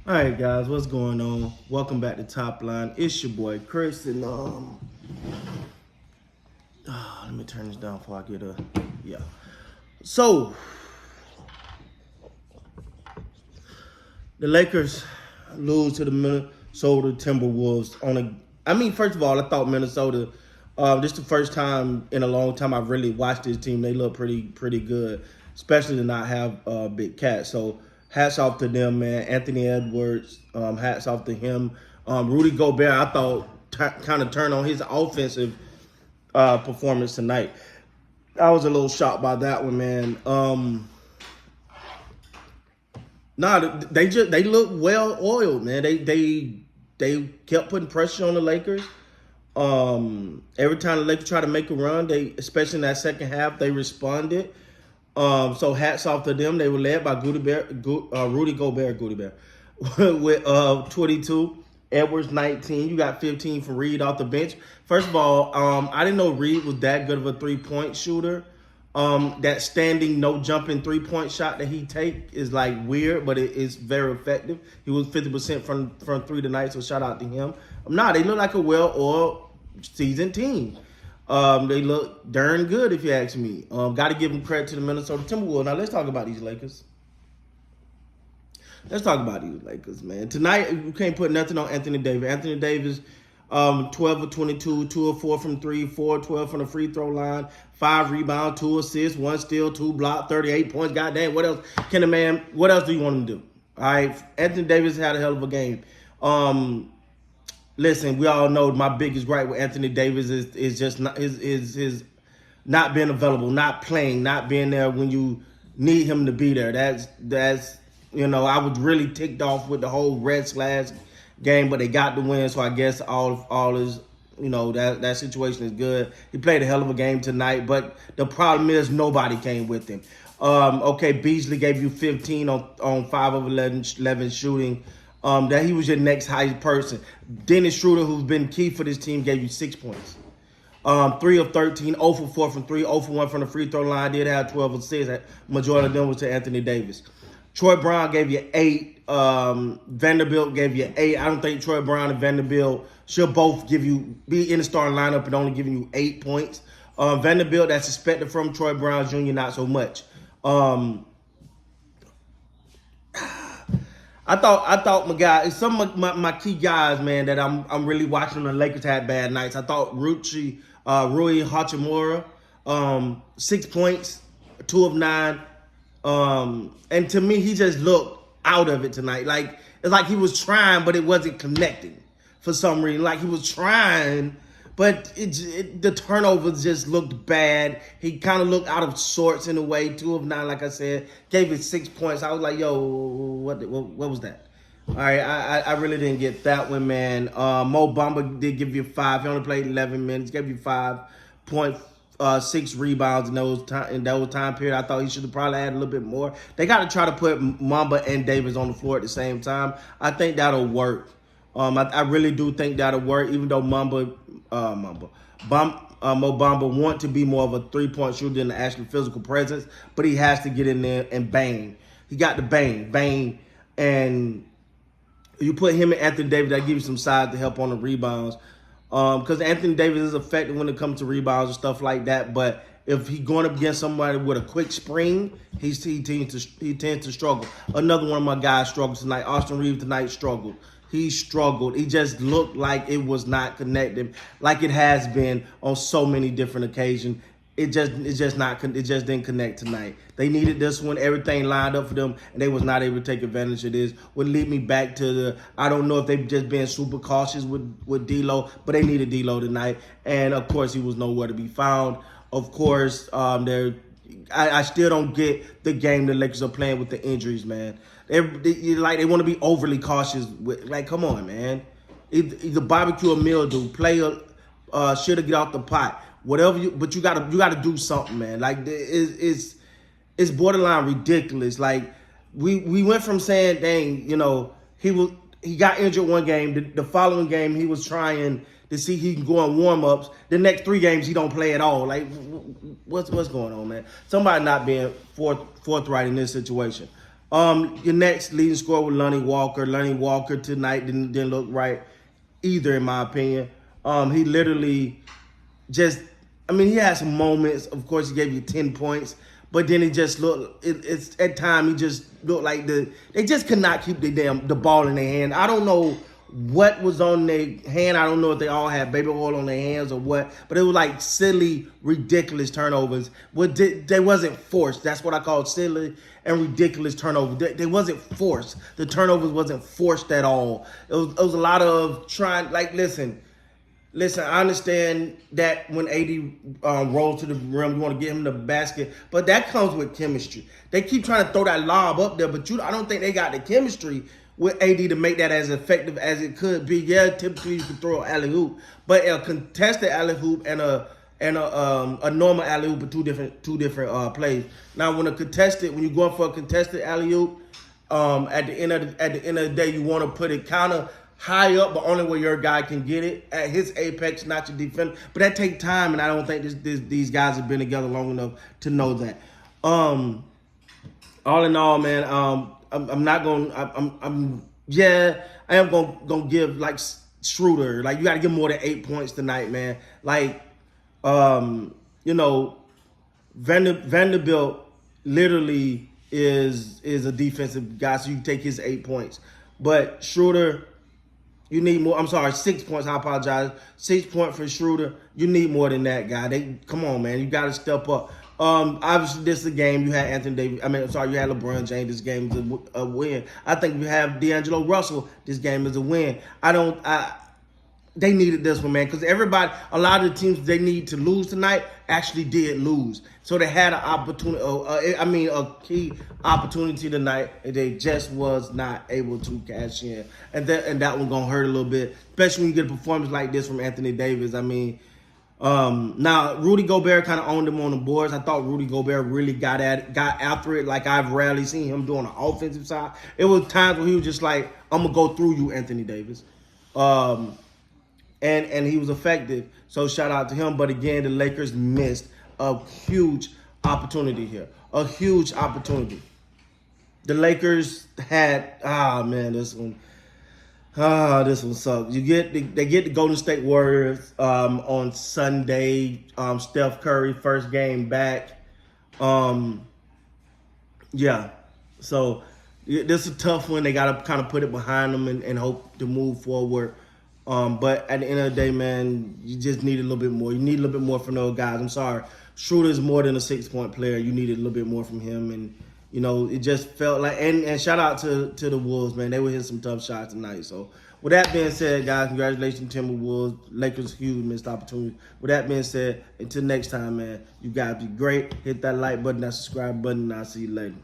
All right, guys, what's going on? Welcome back to Top Line. It's your boy Chris, and let me turn this down before I get a yeah. So the Lakers lose to the Minnesota Timberwolves on a. First of all, I thought Minnesota. This is the first time in a long time I've really watched this team. They look pretty good, especially to not have Big Cat. So hats off to them, man. Anthony Edwards, hats off to him. Rudy Gobert, I thought kind of turned on his offensive performance tonight. I was a little shocked by that one, man. They look well oiled, man. They kept putting pressure on the Lakers. Every time the Lakers try to make a run, especially in that second half, they responded. So hats off to them. They were led by Rudy Gobert, with 22. Edwards 19. You got 15 from Reed off the bench. First of all, I didn't know Reed was that good of a 3-point shooter. That standing, no jumping 3-point shot that he take is like weird, but it is very effective. He was 50% from three tonight, so shout out to him. They look like a well-oiled seasoned team. They look darn good, if you ask me. Got to give them credit to the Minnesota Timberwolves. Now let's talk about these Lakers. Man. Tonight, you can't put nothing on Anthony Davis. Anthony Davis, 12 of 22, 2 of 4 from 3, 4 of 12 from the free throw line, 5 rebounds, 2 assists, 1 steal, 2 block, 38 points. Goddamn, what else what else do you want him to do? All right, Anthony Davis had a hell of a game. Listen, we all know my biggest gripe with Anthony Davis is just not his not being available, not playing, not being there when you need him to be there. That's I was really ticked off with the whole Reds last game, but they got the win, so I guess all is that situation is good. He played a hell of a game tonight, but the problem is nobody came with him. Okay, Beasley gave you 15 on 5 of 11 shooting. That he was your next highest person. Dennis Schroeder, who's been key for this team, gave you 6 points. 3 of 13, 0 for 4 from 3, 0 for 1 from the free throw line. Did have 12 assists. Majority of them was to Anthony Davis. Troy Brown gave you 8. Vanderbilt gave you 8. I don't think Troy Brown and Vanderbilt should both be in the starting lineup and only giving you 8 points. Vanderbilt, that's expected from Troy Brown Jr., not so much. I thought some of my key guys, man, that I'm really watching the Lakers had bad nights. I thought Rui Hachimura, 6 points, 2 of 9. And to me, he just looked out of it tonight. Like, it's like he was trying, but it wasn't connecting for some reason. Like, he was trying, but the turnovers just looked bad. He kind of looked out of sorts in a way. 2 of 9, like I said, gave it 6 points. I was like, yo, what was that? All right, I really didn't get that one, man. Mo Bamba did give you 5. He only played 11 minutes. Gave you 5.6 rebounds in that time period. I thought he should have probably had a little bit more. They got to try to put Mamba and Davis on the floor at the same time. I think that'll work. I really do think that'll work, even though Mo Bamba want to be more of a 3-point shooter than an actual physical presence, but he has to get in there and bang. He got to bang, and you put him and Anthony Davis, that gives you some size to help on the rebounds. Because Anthony Davis is effective when it comes to rebounds and stuff like that, but if he's going up against somebody with a quick spring, he tends to struggle. Another one of my guys struggled tonight. Austin Reeves tonight struggled. He struggled. He just looked like it was not connected, like it has been on so many different occasions. It just didn't connect tonight. They needed this one. Everything lined up for them, and they was not able to take advantage of this. Would lead me back to I don't know if they've just been super cautious with D'Lo, but they needed D'Lo tonight, and of course he was nowhere to be found. Of course, I still don't get the game the Lakers are playing with the injuries, man. They want to be overly cautious with, like, come on, man. Either barbecue or mildew, play shit or get off the pot. Whatever but you gotta do something, man. Like, it's borderline ridiculous. Like, we went from saying, dang, he got injured one game. The following game he was trying to see he can go on warm-ups. The next 3 games he don't play at all. Like, what's going on, man? Somebody not being forthright in this situation. Your next leading scorer was Lonnie Walker. Lonnie Walker tonight didn't look right either, in my opinion. He literally just, I mean, he had some moments. Of course, he gave you 10 points, but then it just looked, it's at time, he just looked like they just could not keep the ball in their hand. I don't know what was on their hand. I don't know if they all had baby oil on their hands or what, but it was like silly, ridiculous turnovers. They wasn't forced. That's what I call silly and ridiculous turnovers. They wasn't forced. The turnovers wasn't forced at all. It was a lot of trying, like, listen, I understand that when AD rolls to the rim, you want to get him the basket, but that comes with chemistry. They keep trying to throw that lob up there, but I don't think they got the chemistry with AD to make that as effective as it could be. Yeah, typically you can throw an alley-oop, but a contested alley-oop and a normal alley-oop are two different plays. Now, when you're going for a contested alley-oop, at the end of the day, you want to put it kind of high up, but only where your guy can get it at his apex, not your defender. But that takes time, and I don't think these guys have been together long enough to know that. All in all, man, I am gonna give like Schroeder, like you got to give more than 8 points tonight, man. Like, Vanderbilt literally is a defensive guy, so you take his 8 points, but Schroeder, you need more. I'm sorry, 6 points. I apologize. 6 points for Schroeder. You need more than that, guy. Come on, man. You got to step up. Obviously, this is a game. You had Anthony Davis. You had LeBron James. This game is a win. I think if you have D'Angelo Russell, this game is a win. They needed this one, man, because a lot of the teams they need to lose tonight actually did lose. So they had an opportunity, a key opportunity tonight, and they just was not able to cash in. And that one gonna hurt a little bit, especially when you get a performance like this from Anthony Davis. Now Rudy Gobert kind of owned him on the boards. I thought Rudy Gobert really got after it, like I've rarely seen him do on the offensive side. It was times where he was just like, "I'm gonna go through you, Anthony Davis." And he was effective. So shout out to him. But again, the Lakers missed a huge opportunity here. A huge opportunity. The Lakers had, this one sucks. They get the Golden State Warriors on Sunday. Steph Curry, first game back. So this is a tough one. They got to kind of put it behind them and hope to move forward. But at the end of the day, man, you just need a little bit more. You need a little bit more from those guys. I'm sorry. Schroeder is more than a 6-point player. You needed a little bit more from him. And, it just felt like, and shout out to the Wolves, man. They were hitting some tough shots tonight. So with that being said, guys, congratulations, Timberwolves. Lakers, huge missed opportunity. With that being said, until next time, man, you guys be great. Hit that like button, that subscribe button, and I'll see you later.